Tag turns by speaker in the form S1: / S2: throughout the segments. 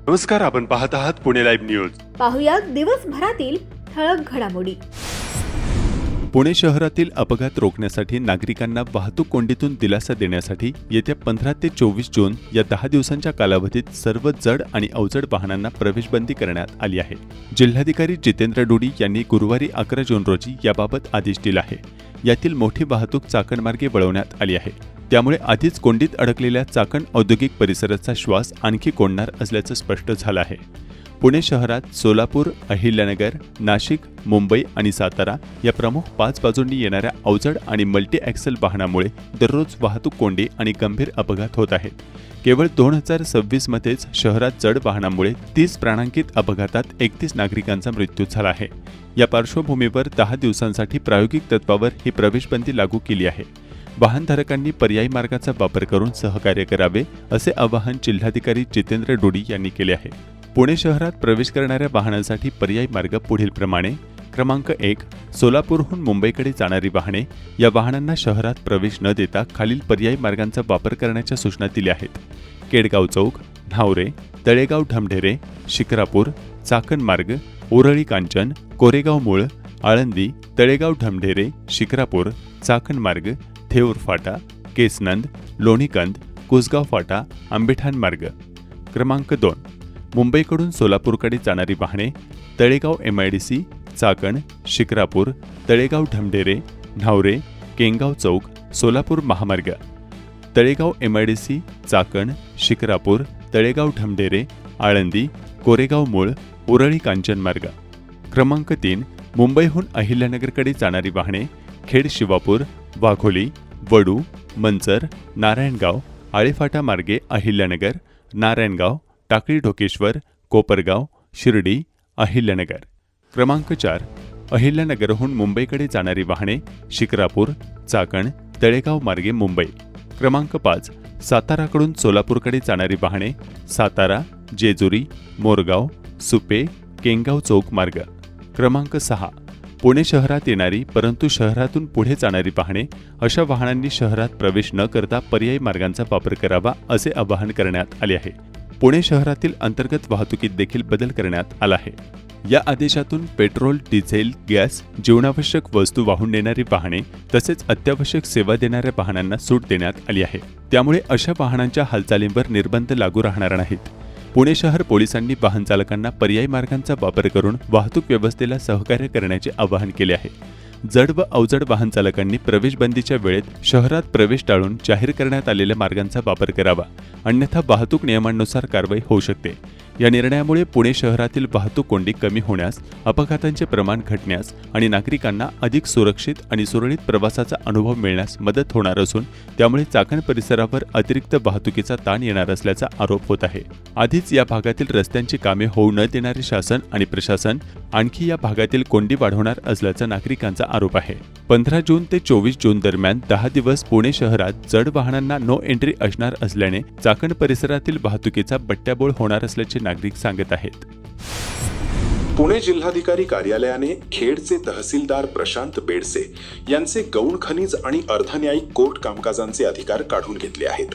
S1: नमस्कार, आपण पाहत आहात पुणे लाईव्ह न्यूज.
S2: पाहुयात दिवसभरातील ठळक घडामोडी.
S3: पुणे शहरातील अपघात रोखण्यासाठी नागरिकांना वाहतूक कोंडीतून दिलासा देण्यासाठी येत्या 15 ते 24 जून या 10 दिवसांच्या कालावधीत सर्व जड आणि अवजड वाहनांना प्रवेशबंदी करण्यात आली आहे. जिल्हाधिकारी जितेंद्र डोडी यांनी गुरुवारी 11 जून रोजी याबाबत आदेश दिला आहे. यातील मोठी वाहतूक चाकणमार्गे वळवण्यात आली आहे. त्यामुळे आधीच कोंडीत अडकलेल्या चाकण औद्योगिक परिसराचा श्वास आणखी कोंडणार असल्याचं स्पष्ट झालं आहे. पुणे शहरात सोलापूर, अहिल्यानगर, नाशिक, मुंबई आणि सातारा या प्रमुख 5 बाजूंनी येणाऱ्या अवजड आणि मल्टी ॲक्सल वाहनामुळे दररोज वाहतूक कोंडी आणि गंभीर अपघात होत आहेत. केवळ 2026 मध्येच शहरात जड वाहनामुळे 30 प्राणांकित अपघातात 31 नागरिकांचा मृत्यू झाला आहे. या पार्श्वभूमीवर 10 दिवसांसाठी प्रायोगिक तत्वावर ही प्रवेशबंदी लागू केली आहे. वाहनधारकांनी पर्यायी मार्गाचा वापर करून सहकार्य करावे असे आवाहन जिल्हाधिकारी जितेंद्र डोडी यांनी केले आहे. पुणे शहरात प्रवेश करणाऱ्या वाहनांसाठी पर्यायी मार्ग पुढीलप्रमाणे. क्रमांक 1, सोलापूरहून मुंबईकडे जाणारी वाहने. या वाहनांना शहरात प्रवेश न देता खालील पर्यायी मार्गांचा वापर करण्याच्या सूचना दिल्या आहेत. केडगाव चौक, न्हावरे, तळेगाव ढमढेरे, शिक्रापूर, चाकण मार्ग, ओरळी कांचन, कोरेगाव मूळ, आळंदी, तळेगाव ढमढेरे, शिक्रापूर, चाकण मार्ग, थेऊर फाटा, केसनंद, लोणीकंद, कुसगाव फाटा, आंबेठाण मार्ग. क्रमांक 2, मुंबईकडून सोलापूरकडे जाणारी वाहने. तळेगाव MIDC, चाकण, शिक्रापूर, तळेगाव ढमढेरे, न्हावरे, केंगाव चौक, सोलापूर महामार्ग. तळेगाव MIDC, चाकण, शिक्रापूर, तळेगाव ढमढेरे, आळंदी, कोरेगाव मूळ, उरळी कांचन मार्ग. क्रमांक 3, मुंबईहून अहिल्यानगरकडे जाणारी वाहने. खेड शिवापूर, वाघोली, वडू, मंचर, नारायणगाव, आळेफाटा मार्गे अहिल्यानगर, नारायणगाव, टाकळी ढोकेश्वर, कोपरगाव, शिर्डी, अहिल्यानगर. क्रमांक 4, अहिल्यानगरहून मुंबईकडे जाणारी वाहने. शिक्रापूर, चाकण, तळेगाव मार्गे मुंबई. क्रमांक 5, साताराकडून सोलापूरकडे जाणारी वाहने. सातारा, जेजुरी, मोरगाव, सुपे, केंगाव चौक मार्ग. क्रमांक 6, पुणे शहरात येणारी परंतु शहरातून पुढे जाणारी वाहने. अशा वाहनांनी शहरात प्रवेश न करता पर्यायी मार्गांचा वापर करावा असे आवाहन करण्यात आले आहे. पुणे शहरातील अंतर्गत वाहतुकीत देखील बदल करण्यात आला आहे. या आदेशातून पेट्रोल, डिझेल, गॅस, जीवनावश्यक वस्तू वाहून नेणारी वाहने तसेच अत्यावश्यक सेवा देणाऱ्या वाहनांना सूट देण्यात आली आहे. त्यामुळे अशा वाहनांच्या हालचालींवर निर्बंध लागू राहणार नाहीत. पुणे शहर पोलिसांनी वाहन चालकांना पर्यायी मार्गांचा वापर करून वाहतूक व्यवस्थेला सहकार्य करण्याचे आवाहन केले आहे. जड व अवजड वाहन चालकांनी प्रवेशबंदीच्या वेळेत शहरात प्रवेश टाळून जाहीर करण्यात आलेल्या मार्गांचा वापर करावा, अन्यथा वाहतूक नियमांनुसार कारवाई होऊ शकते. या निर्णयामुळे पुणे शहरातील वाहतूक कोंडी कमी होण्यास, अपघातांचे प्रमाण घटण्यास आणि नागरिकांना अधिक सुरक्षित आणि सुरळीत प्रवासाचा अनुभव मिळण्यास मदत होणार असून त्यामुळे चाकण परिसरावर अतिरिक्त वाहतुकीचा ताण येणार असल्याचा आरोप होत आहे. आधीच या भागातील रस्त्यांची कामे होऊ न देणारे शासन आणि प्रशासन आणखी या भागातील कोंडी वाढवणार असल्याचा नागरिकांचा आरोप आहे. 15 जून ते 24 जून दरम्यान 10 दिवस पुणे शहरात जड वाहनांना नो एंट्री असणार असल्याने चाकण परिसरातील वाहतुकीचा बट्ट्याबोळ होणार असल्याचे नागरिक सांगत आहेत.
S4: पुणे जिल्हाधिकारी कार्यालयाने खेडचे तहसीलदार प्रशांत बेडसे यांचे गौण खनिज आणि अर्धन्यायिक कोर्ट कामकाजांचे अधिकार काढून घेतले आहेत.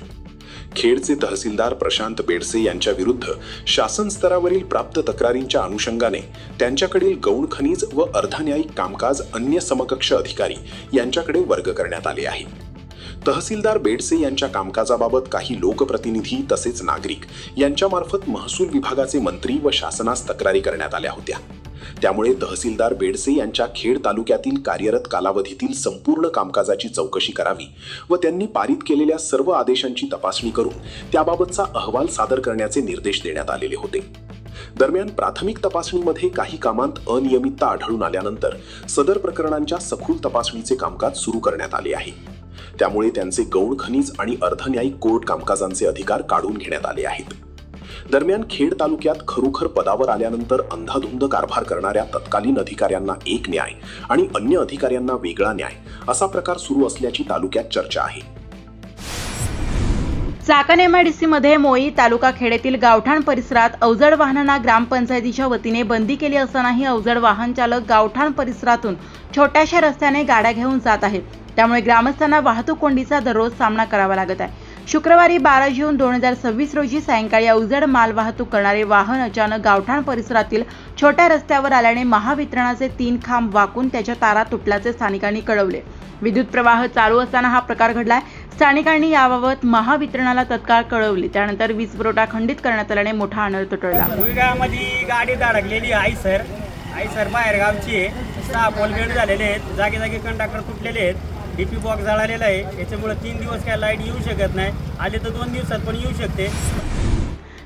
S4: खेडचे तहसीलदार प्रशांत बेडसे यांच्या विरुद्ध शासन स्तरावरील प्राप्त तक्रारींच्या अनुषंगाने त्यांच्याकडील गौण खनिज व अर्धन्यायिक कामकाज अन्य समकक्ष अधिकारी यांच्याकडे वर्ग करण्यात आले आहे. तहसीलदार बेडसे यांच्या कामकाजाबाबत काही लोकप्रतिनिधी तसेच नागरिक यांच्यामार्फत महसूल विभागाचे मंत्री व शासनास तक्रारी करण्यात आल्या होत्या. त्यामुळे तहसीलदार बेडसे यांच्या खेड तालुक्यातील कार्यरत कालावधीतील संपूर्ण कामकाजाची चौकशी करावी व त्यांनी पारित केलेल्या सर्व आदेशांची तपासणी करून त्याबाबतचा अहवाल सादर करण्याचे निर्देश देण्यात आलेले होते. दरम्यान प्राथमिक तपासणीमध्ये काही कामांत अनियमितता आढळून आल्यानंतर सदर प्रकरणांच्या सखोल तपासणीचे कामकाज सुरू करण्यात आले आहे. त्यामुळे त्यांचे गौण खनिज आणि अर्धन्यायिक कोर्ट कामकाजांचे अधिकार काढून घेण्यात आले आहेत. दरम्यान खेड तालुक्यात खरोखर पदावर आल्यानंतर अंधाधुंद कारभार करणाऱ्या तत्कालीन अधिकाऱ्यांना एक न्याय आणि अन्य अधिकाऱ्यांना वेगळा न्याय असा प्रकार सुरू असल्याची तालुक्यात चर्चा आहे.
S5: चाकण MIDC मध्ये मोई तालुका खेड येथील गावठाण परिसरात अवजड वाहनांना ग्रामपंचायतीच्या वतीने बंदी केली असतानाही अवजड वाहन चालक गावठाण परिसरातून छोट्याशा रस्त्याने गाड्या घेऊन जात आहेत. त्यामुळे ग्रामस्थांना वाहतूक कोंडीचा दररोज सामना करावा लागत आहे. शुक्रवारी 12 जून 2026 रोजी सायंकाळी अवजड माल वाहतूक करणारे वाहन अचानक गावठाण परिसरातील छोट्या रस्त्यावर आल्याने महावितरणाचे 3 खांब वाकून त्याच्या तारा तुटल्याचे स्थानिकांनी कळवले. विद्युत प्रवाह चालू असताना हा प्रकार घडलाय. स्थानिकांनी याबाबत महावितरणाला तत्काळ कळवले. त्यानंतर वीज पुरवठा खंडित करण्यात आल्याने मोठा अनर्थ टळला.
S6: मध्ये गाडी धडकलेली आई सर बाहेर गावची आहे. 6 पोल बेड झालेले आहेत. जागी जागी कंडक्टर तुटलेले आहेत. डीपी बॉक्स जळालेला आहे. याच्यामुळे 3 दिवस काय लाईट येऊ शकत नाही. आले तर 2 दिवसात पण येऊ शकते.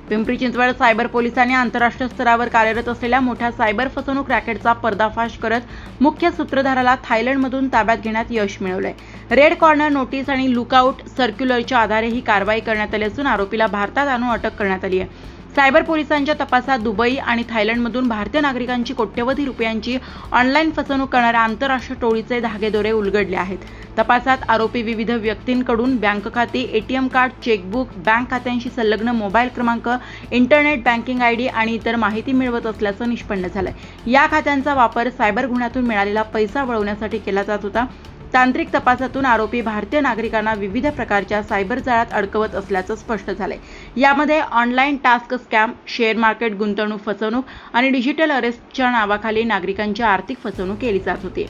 S5: पिंपरी चिंचवड सायबर पोलिसांनी आंतरराष्ट्रीय स्तरावर कार्यरत असलेल्या मोठ्या सायबर फसवणूक रॅकेटचा पर्दाफाश करत मुख्य सूत्रधाराला थायलंडमधून ताब्यात घेण्यात यश मिळवलंय. रेड कॉर्नर नोटीस आणि लुकआउट सर्क्युलरच्या आधारे ही कारवाई करण्यात आली असून आरोपीला भारतात आणून अटक करण्यात आली आहे. सायबर पोलिसांच्या तपासात दुबई आणि थायलंडमधून भारतीय नागरिकांची कोट्यवधी रुपयांची ऑनलाईन फसवणूक करणाऱ्या आंतरराष्ट्रीय टोळीचे धागेदोरे उलगडले आहेत. तपासात आरोपी विविध व्यक्तींकडून बँक खाती, एटीएम कार्ड, चेकबुक, बँक खात्यांशी संलग्न मोबाईल क्रमांक, इंटरनेट बँकिंग आयडी आणि इतर माहिती मिळवत असल्याचं निष्पन्न झालंय. या खात्यांचा वापर सायबर गुन्ह्यातून मिळालेला पैसा वळवण्यासाठी केला जात होता. तांत्रिक तपासातून आरोपी भारतीय नागरिकांना विविध प्रकारच्या सायबर जाळ्यात अडकवत असल्याचं स्पष्ट झालंय. यामध्ये online task scam, share market गुंतवणूक फसवणूक आणि डिजिटल अरेस्टच्या नावाखाली नागरिकांची आर्थिक फसवणूक केली जात होती.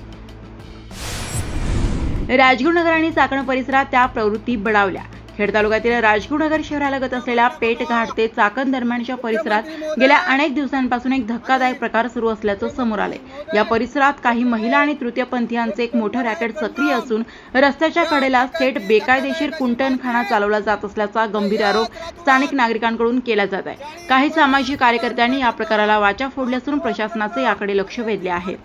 S5: राजगुरुनगर आणि चाकण परिसरात त्या प्रवृत्ती बळावल्या. खेड तालुक्यातील राजगुरुनगर शहरालगत असलेल्या पेठघाट ते चाकण दरम्यानच्या परिसरात गेल्या अनेक दिवसांपासून एक धक्कादायक प्रकार सुरू असल्याचं समोर आले. या परिसरात काही महिला आणि तृतीयपंथीयांचे एक मोठं रॅकेट सक्रिय असून रस्त्याच्या कडेला थेट बेकायदेशीर कुंटणखाना चालवला जात असल्याचा गंभीर आरोप स्थानिक नागरिकांकडून केला जात आहे. काही सामाजिक कार्यकर्त्यांनी या प्रकाराला वाचा फोडली असून प्रशासनाचे याकडे लक्ष वेधले आहे.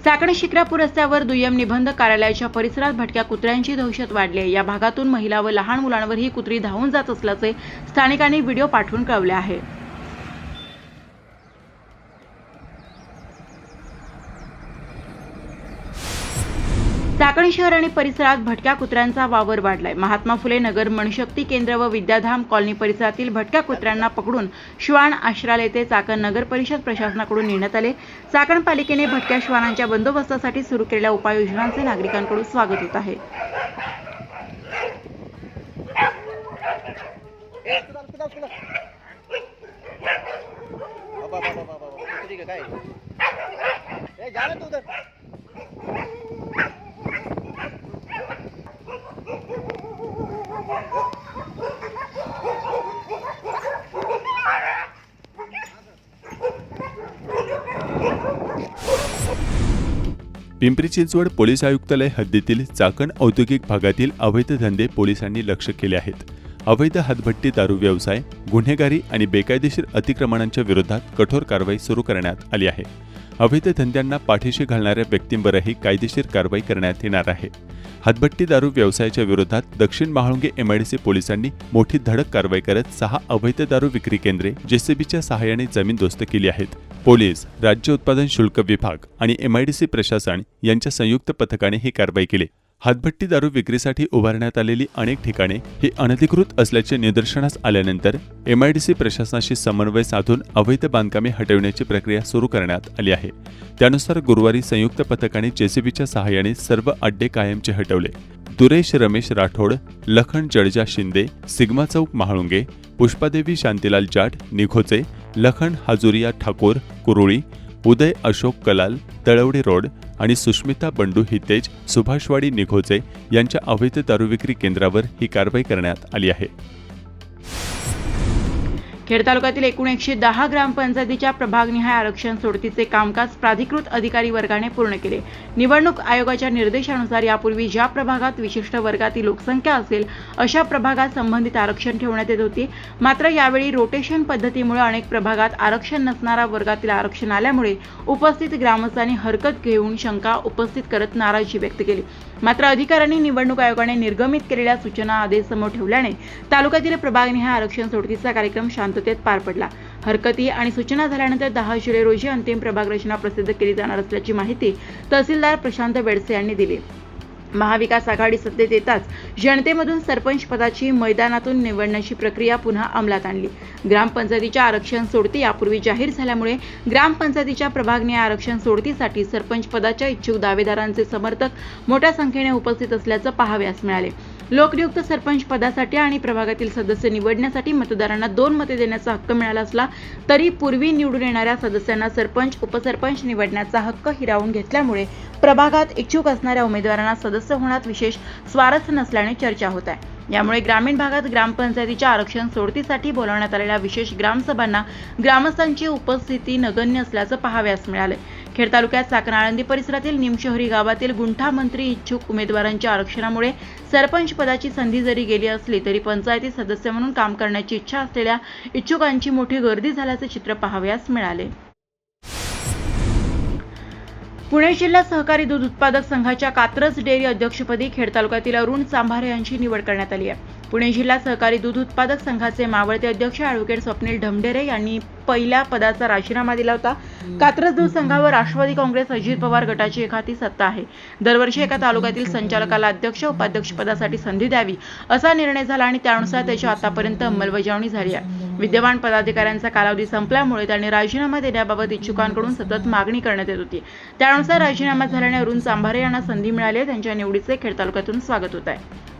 S5: चाकण शिक्रापूर रस्त्यावर दुय्यम निबंधक कार्यालयाच्या परिसरात भटक्या कुत्र्यांची दहशत वाढली आहे. या भागातून महिला व लहान मुलांवर ही कुत्री धावून जात असल्याचे स्थानिकांनी व्हिडिओ पाठवून कळवले आहे. चाकण शहर आणि परिसरात भटक्या कुत्र्यांचा वावर वाढलाय. महात्मा फुले नगर मनशक्ती केंद्र व विद्याधाम कॉलनी परिसरातील भटक्या कुत्र्यांना पकडून श्वान आश्रालय येथे चाकण नगर परिषद प्रशासनाकडून नेण्यात आले. चाकण पालिकेने भटक्या श्वानांच्या बंदोबस्तासाठी सुरू केलेल्या उपाययोजनांचे नागरिकांकडून स्वागत होत आहे.
S3: पिंपरी चिंचवड पोलीस आयुक्तालय हद्दीतील चाकण औद्योगिक भागातील अवैध धंदे पोलिसांनी लक्ष केले आहेत. अवैध हातभट्टी दारू व्यवसाय, गुन्हेगारी आणि बेकायदेशीर अतिक्रमणांच्या विरोधात कठोर कारवाई सुरू करण्यात आली आहे. अवैध धंद्यांना पाठीशी घालणाऱ्या व्यक्तींवरही कायदेशीर कारवाई करण्यात येणार आहे. हातभट्टी दारू व्यवसायाच्या विरोधात दक्षिण महाळुंगे एमआयडीसी पोलिसांनी मोठी धडक कारवाई करत 6 अवैध दारू विक्री केंद्रे जेसीबीच्या सहाय्याने जमीनदोस्त केली आहेत. पोलीस, राज्य उत्पादन शुल्क विभाग आणि एमआयडीसी प्रशासन यांच्या संयुक्त पथकाने ही कारवाई केली. हातभट्टी दारू विक्रीसाठी उभारण्यात आलेली अनेक ठिकाणे ही अनधिकृत असल्याचे निदर्शनास आल्यानंतर एमआयडीसी प्रशासनाशी समन्वय साधून अवैध बांधकामे हटविण्याची प्रक्रिया सुरू करण्यात आली आहे. त्यानुसार गुरुवारी संयुक्त पथकाने जेसीबीच्या सहाय्याने सर्व अड्डे कायमचे हटवले. दुरेश रमेश राठोड, लखन जडजा शिंदे, सिग्मा चौक महाळुंगे, पुष्पादेवी शांतीलाल जाट निघोचे, लखन हाजुरिया ठाकूर कुरुळी, उदय अशोक कलाल तळवडे रोड आणि सुष्मिता बंडू हितेज सुभाषवाडी निघोचे यांच्या अवैध दारू विक्री केंद्रावर ही कारवाई करण्यात आली आहे.
S5: खेड तालुक्यातील एकूण 110 ग्रामपंचायतीच्या प्रभागनिहाय आरक्षण सोडतीचे कामकाज प्राधिकृत अधिकारी वर्गाने पूर्ण केले. निवडणूक आयोगाच्या निर्देशानुसार यापूर्वी ज्या प्रभागात विशिष्ट वर्गातील लोकसंख्या असेल अशा प्रभागात संबंधित आरक्षण ठेवण्यात येत होते. मात्र यावेळी रोटेशन पद्धतीमुळे अनेक प्रभागात आरक्षण नसणारा वर्गातील आरक्षण आल्यामुळे उपस्थित ग्रामस्थांनी हरकत घेऊन शंका उपस्थित करत नाराजी व्यक्त केली. मात्र अधिकाऱ्यांनी निवडणूक आयोगाने निर्गमित केलेल्या सूचना आदेश समोर ठेवल्याने तालुक्यातील प्रभागनिहाय आरक्षण सोडतीचा कार्यक्रम शांततेत पार पडला. हरकती आणि सूचना झाल्यानंतर 10 जुलै रोजी अंतिम प्रभाग रचना प्रसिद्ध केली जाणार असल्याची माहिती तहसीलदार प्रशांत बेडसे यांनी दिली. महाविकास आघाडी सत्तेत येताच जनतेमधून सरपंच पदाची मैदानातून निवडण्याची प्रक्रिया पुन्हा अंमलात आणली. ग्रामपंचायतीच्या आरक्षण सोडती यापूर्वी जाहीर झाल्यामुळे ग्रामपंचायतीच्या प्रभागनीय आरक्षण सोडतीसाठी सरपंच पदाच्या इच्छुक दावेदारांचे समर्थक मोठ्या संख्येने उपस्थित असल्याचं पाहावयास मिळाले. लोकनियुक्त सरपंच पदासाठी आणि प्रभागातील सदस्य निवडण्यासाठी मतदारांना 2 मते देण्याचा हक्क मिळाला असला तरी पूर्वी निवडून येणाऱ्या सदस्यांना सरपंच उपसरपंच निवडण्याचा हक्क हिरावून घेतल्यामुळे प्रभागात इच्छुक असणाऱ्या उमेदवारांना सदस्य होण्यात विशेष स्वारस्य नसल्याने चर्चा होत आहे. यामुळे ग्रामीण भागात ग्रामपंचायतीच्या आरक्षण सोडतीसाठी बोलावण्यात आलेल्या विशेष ग्रामसभांना ग्रामस्थांची उपस्थिती नगण्य असल्याचं पाहावयास मिळाले. खेड तालुक्यात साकरआळंदी परिसरातील निमशहरी गावातील गुंठा मंत्री इच्छुक उमेदवारांच्या आरक्षणामुळे सरपंच पदाची संधी जरी गेली असली तरी पंचायती सदस्य म्हणून काम करण्याची इच्छा असलेल्या इच्छुकांची मोठी गर्दी झाल्याचे चित्र पाहावयास मिळाले. पुणे जिल्हा सहकारी दूध उत्पादक संघाच्या कात्रज डेअरी अध्यक्षपदी खेड तालुक्यातील अरुण चांभारे यांची निवड करण्यात आली आहे. पुणे जिल्हा सहकारी दूध उत्पादक संघाचे मावळते अध्यक्ष ॲडव्होकेट स्वप्नील ढमढेरे यांनी पहिल्या पदाचा राजीनामा दिला होता. कात्रज दूध संघावर राष्ट्रवादी काँग्रेस अजित पवार गटाची एकाती सत्ता आहे. दरवर्षी एका तालुक्यातील संचालकाला अध्यक्ष उपाध्यक्ष पदासाठी संधी द्यावी असा निर्णय झाला आणि त्यानुसार त्याची आतापर्यंत अंमलबजावणी झाली आहे. विद्यमान पदाधिकाऱ्यांचा कालावधी संपल्यामुळे त्यांनी राजीनामा देण्याबाबत इच्छुकांकडून सतत मागणी करण्यात येत होती. त्यानुसार राजीनामा झाल्याने अरुण चांभारे यांना संधी मिळाली. त्यांच्या निवडीचे खेड तालुक्यातून स्वागत होत आहे.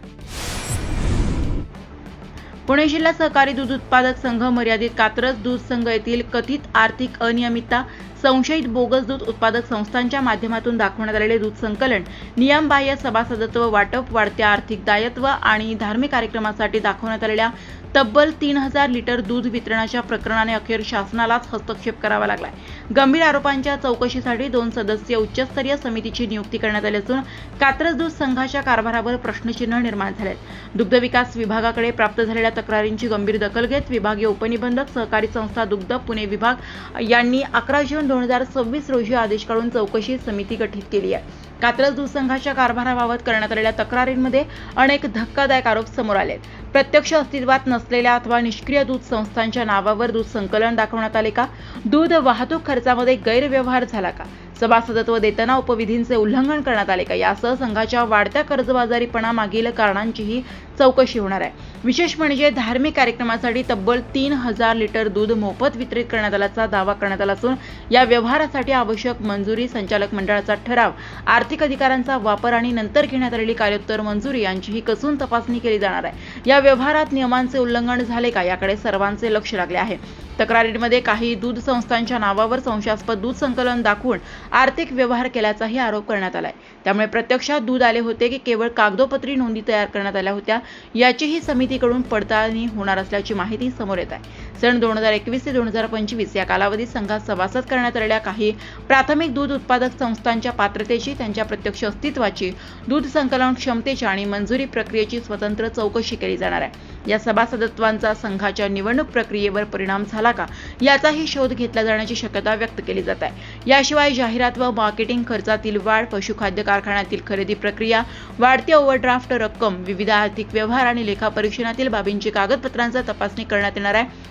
S5: पुणे जिल्हा सहकारी दूध उत्पादक संघ मर्यादित कात्रज दूध संघ येथील कथित आर्थिक अनियमितता, संशयित बोगस दूध उत्पादक संस्थांच्या माध्यमातून दाखवण्यात आलेले दूध संकलन, नियमबाह्य सभासदत्व वाटप, वाढत्या आर्थिक दायित्व आणि धार्मिक कार्यक्रमासाठी दाखवण्यात आलेल्या तब्बल 3000 लिटर दूध वितरणाच्या प्रकरणाने अखेर शासनालाच हस्तक्षेप करावा लागलाय. गंभीर आरोपांच्या चौकशीसाठी 2 सदस्यीय उच्चस्तरीय समितीची नियुक्ती करण्यात आली असून कात्रज दूध संघाच्या कारभारावर प्रश्नचिन्ह निर्माण झाले. दुग्ध विकास विभागाकडे प्राप्त झालेल्या तक्रारींची गंभीर दखल घेत विभागीय उपनिबंधक सहकारी संस्था दुग्ध पुणे विभाग यांनी 11 जून 2026 रोजी आदेश काढून चौकशी समिती गठीत केली आहे. कात्रज दूध संघाच्या कारभाराबाबत करण्यात आलेल्या तक्रारींमध्ये अनेक धक्कादायक आरोप समोर आले. प्रत्यक्ष अस्तित्वात नसलेल्या अथवा निष्क्रिय दूध संस्थांच्या नावावर दूध संकलन दाखवण्यात आले का? दूध वाहतूक खर्चामध्ये गैरव्यवहार झाला का? सभासदत्व देताना उपविधींचे उल्लंघन करण्यात आले का? यासह संघाच्या वाढत्या कर्जबाजारीपणा मागील कारणांचीही चौकशी होणार आहे. विशेष म्हणजे धार्मिक कार्यक्रमासाठी तब्बल 3000 लिटर दूध मोफत वितरित करण्यात आल्याचा दावा करण्यात आला असून या व्यवहारासाठी आवश्यक मंजुरी, संचालक मंडळाचा ठराव, आर्थिक अधिकारांचा वापर आणि नंतर घेण्यात आलेली कार्योत्तर मंजुरी यांचीही कसून तपासणी केली जाणार आहे. या व्यवहारात नियमांचे उल्लंघन झाले का याकडे सर्वांचे लक्ष लागले आहे. तक्रारींमध्ये काही दूध संस्थांच्या नावावर संशयास्पद दूध संकलन दाखवून आर्थिक व्यवहार केल्याचाही आरोप करण्यात आलाय. त्यामुळे प्रत्यक्षात दूध आले होते की केवळ कागदोपत्री नोंदी तयार करण्यात आल्या होत्या याचीही समितीकडून पडताळणी होणार असल्याची माहिती समोर येत आहे. सन 2021 ते 2025 या कालावधीत संघात सभासद करण्यात आलेल्या काही प्राथमिक दूध उत्पादक संस्थांच्या पात्रतेची, त्यांच्या प्रत्यक्ष अस्तित्वाची, दूध संकलन क्षमतेची आणि मंजुरी प्रक्रियेची स्वतंत्र चौकशी केली जाणार आहे. या सभासदत्वांचा संघाच्या निवडणूक प्रक्रियेवर परिणाम झाला का याचाही शोध घेतला जाण्याची शक्यता व्यक्त केली जात आहे. याशिवाय जाहिरात व मार्केटिंग खर्चातील वाढ, पशुखाद्य कारखान्यातील खरेदी प्रक्रिया, वाढती ओव्हरड्राफ्ट रक्कम, विविध आर्थिक व्यवहार आणि लेखापरीक्षणातील बाबींची कागदपत्रांचा तपासणी करण्यात येणार आहे.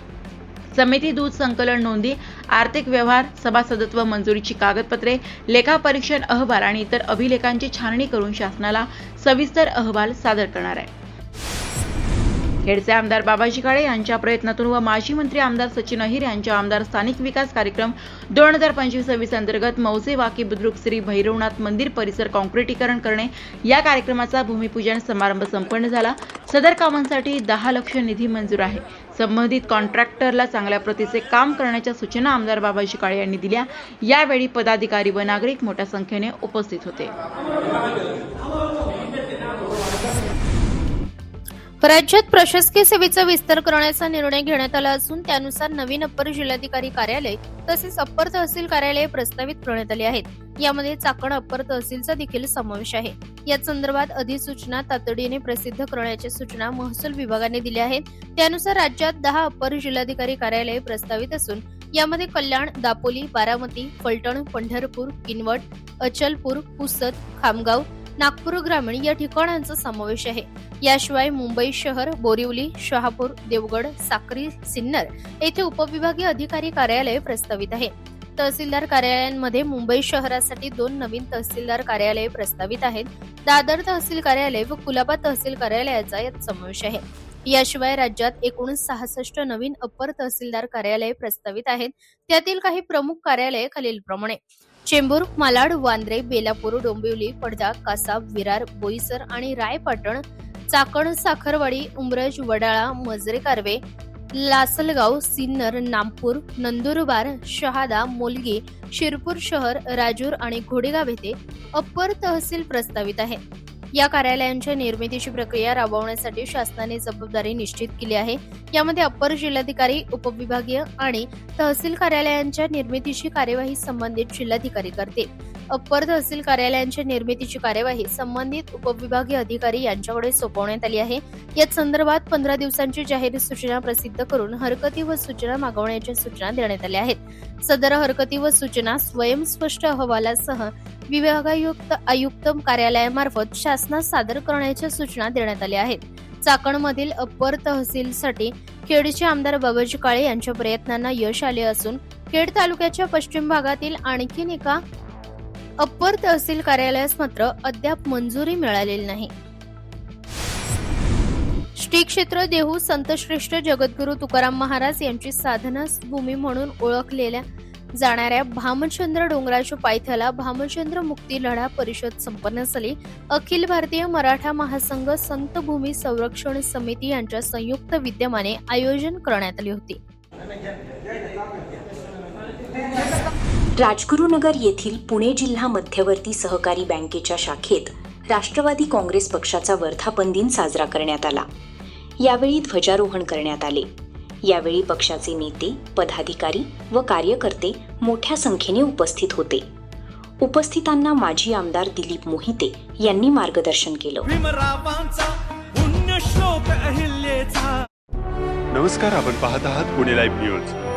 S5: समिती दूध संकलन नोंदी, आर्थिक व्यवहार, सभासदत्व मंजुरीची कागदपत्रे, लेखापरीक्षण अहवाल आणि इतर अभिलेखांची छाननी करून शासनाला सविस्तर अहवाल सादर करणार आहे. खेडचे आमदार बाबाजी काळे यांच्या प्रयत्नातून व माजी मंत्री आमदार सचिन अहिर यांच्या आमदार स्थानिक विकास कार्यक्रम 2025-26 अंतर्गत मौजे वाकी बुद्रुक श्री भैरवनाथ मंदिर परिसर काँक्रिटीकरण करणे या कार्यक्रमाचा भूमिपूजन समारंभ संपन्न झाला. सदर कामांसाठी 10 लाख निधी मंजूर आहे. संबंधित कॉन्ट्रॅक्टरला चांगल्या प्रतीचे काम करण्याच्या सूचना आमदार बाबाजी काळे यांनी दिल्या. यावेळी पदाधिकारी व नागरिक मोठ्या संख्येने उपस्थित होते.
S7: राज्यात प्रशासकीय सेवेचा विस्तार करण्याचा निर्णय घेण्यात आला असून त्यानुसार नवीन अप्पर जिल्हाधिकारी कार्यालय तसेच अप्पर तहसील कार्यालय प्रस्तावित करण्यात आली आहेत. यामध्ये चाकण अप्पर तहसीलचा देखील समावेश आहे. या संदर्भात अधिसूचना तातडीने प्रसिद्ध करण्याच्या सूचना महसूल विभागाने दिल्या आहेत. त्यानुसार राज्यात 10 अप्पर जिल्हाधिकारी कार्यालय प्रस्तावित असून यामध्ये कल्याण, दापोली, बारामती, फलटण, पंढरपूर, किनवट, अचलपूर, पुसद, खामगाव, नागपूर ग्रामीण या ठिकाणांचा समावेश आहे. याशिवाय मुंबई शहर, बोरिवली, शहापूर, देवगड, साक्री, सिन्नर येथे उपविभागीय अधिकारी कार्यालय प्रस्तावित आहे. तहसीलदार कार्यालयांमध्ये मुंबई शहरासाठी 2 नवीन तहसीलदार कार्यालये प्रस्तावित आहेत. दादर तहसील कार्यालय व कुलाबा तहसील कार्यालयाचा यात समावेश आहे. याशिवाय राज्यात एकूण 66 नवीन अप्पर तहसीलदार कार्यालये प्रस्तावित आहेत. त्यातील काही प्रमुख कार्यालये खालीलप्रमाणे: चेंबूर, मालाड, वांद्रे, बेलापूर, डोंबिवली, पडदा, कासाब, विरार, बोईसर आणि रायपाटण, चाकण, साखरवाडी, उमरज, वडाळा, मजरे कारवे, लासलगाव, सिन्नर, नामपूर, नंदुरबार, शहादा, मोलगी, शिरपूर शहर, राजूर आणि घोडेगाव येथे अप्पर तहसील प्रस्तावित आहे. या कार्यालयांच्या निर्मितीची प्रक्रिया राबवण्यासाठी शासनाने जबाबदारी निश्चित केली आहे. यामध्ये अप्पर जिल्हाधिकारी, उपविभागीय आणि तहसील कार्यालयांच्या निर्मितीची कार्यवाही संबंधित जिल्हाधिकारी करतील. अप्पर तहसील कार्यालयांच्या निर्मितीची कार्यवाही संबंधित उपविभागीय अधिकारी यांच्याकडे सोपवण्यात आली आहे. या संदर्भात 15 दिवसांची जाहीर सूचना प्रसिद्ध करून हरकती व सूचना मागवण्याच्या सूचना देण्यात आल्या आहेत. सदर हरकती व सूचना स्वयंस्पष्ट अहवालासह विभागायुक्त कार्यालयामार्फत शासनास सादर करण्याच्या सूचना देण्यात आल्या आहेत. चाकणमधील अप्पर तहसीलसाठी खेडचे आमदार बाबाजी काळे यांच्या प्रयत्नांना यश आले असून खेड तालुक्याच्या पश्चिम भागातील आणखीन एका अप्पर तहसील कार्यालयास मात्र अद्याप मंजुरी मिळालेली नाही. श्री क्षेत्र देहू संतश्रेष्ठ जगद्गुरू तुकाराम महाराज यांची साधना भूमी म्हणून ओळखलेल्या जाणाऱ्या भामचंद्र डोंगराच्या पायथ्याला भामचंद्र मुक्ती लढा परिषद संपन्न झाली. अखिल भारतीय मराठा महासंघ संत भूमी संरक्षण समिती यांच्या संयुक्त विद्यमाने आयोजन करण्यात आले होते.
S8: राजगुरुनगर येथील पुणे जिल्हा मध्यवर्ती सहकारी बँकेच्या शाखेत राष्ट्रवादी काँग्रेस पक्षाचा वर्धापन दिन साजरा करण्यात आला. यावेळी ध्वजारोहण करण्यात आले. यावेळी पक्षाचे नेते, पदाधिकारी व कार्यकर्ते मोठ्या संख्येने उपस्थित होते. उपस्थितांना माजी आमदार दिलीप मोहिते यांनी मार्गदर्शन केलं.
S1: नमस्कार, आपण पाहत आहात पुणे लाईव्ह न्यूज.